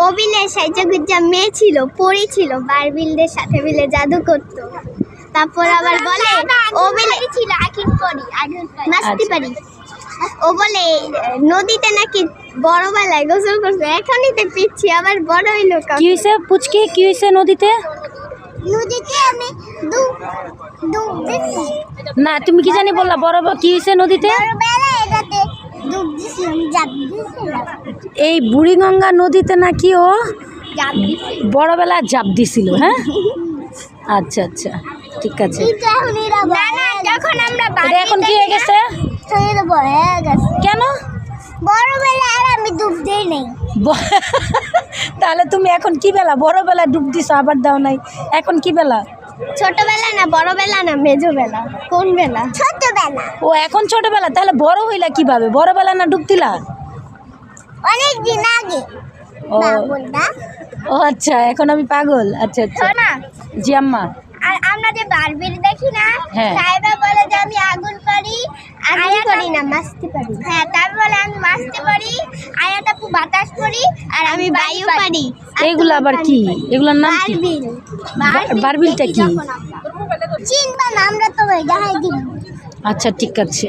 অবিলে সাইজা মেয়ে ছিল, পড়ি ছিল, বারবিলদের সাথে মিলে জাদু করতো। তারপর আবার বলে অবিলে ছিল আগুন পড়ি, মাস্তি পারি। ও বলে নদীতে নাকি বড়বেলায় গোসল করছে, এখনই তো পিচ্ছি আবার বড় হইলো। কি হয়েছে পুচকি, কি হয়েছে নদীতে? নদীতে আমি ডুব দিছি। না তুমি কি জানি বললা, বড় কি হয়েছে নদীতে? বড়বেলায় এটাতে ডুব দিছিলাম, জাপ দিছিলাম। এই বুড়িগঙ্গা নদীতে নাকি ও জাপ দিছি। বড়বেলা জাপ দিছিল। হ্যাঁ আচ্ছা আচ্ছা ঠিক আছে। না না, যখন আমরা এটা এখন কি হয়ে গেছে? কেন বড়বেলায় আর আমি ডুব দিই নাই। তাহলে তুমি এখন কি বেলা? বড়বেলা ডুব দিছো আবার দাও নাই, এখন কি বেলা? ছোটবেলা না, বড়বেলা না, মেজোবেলা। কোন বেলা? ছোটবেলা। ও এখন ছোটবেলা, তাহলে বড় হইলা কিভাবে? বড়বেলা না ডুব দিলা? অনেক দিন আগে। ও পাগলটা। ও আচ্ছা, এখন আমি পাগল। আচ্ছা আচ্ছা শোনা, জি আম্মা। আর আমরা যে বারবিল দেখি না, হ্যাঁ। সাহেবা বলে যে আমি আগুন পারি, আগুন করি না, মাস্তি পারি। হ্যাঁ, তারপর বলে আমি মাস্তি পারি, আয়াত আপু বাতাস পারি, আর আমি বায়ু পারি। এগুলো আবার কি? এগুলোর নাম কি? বারবিল। বারবিলটা কি? চিনবা না, আমরা তো দেখাই দিব। আচ্ছা ঠিক আছে।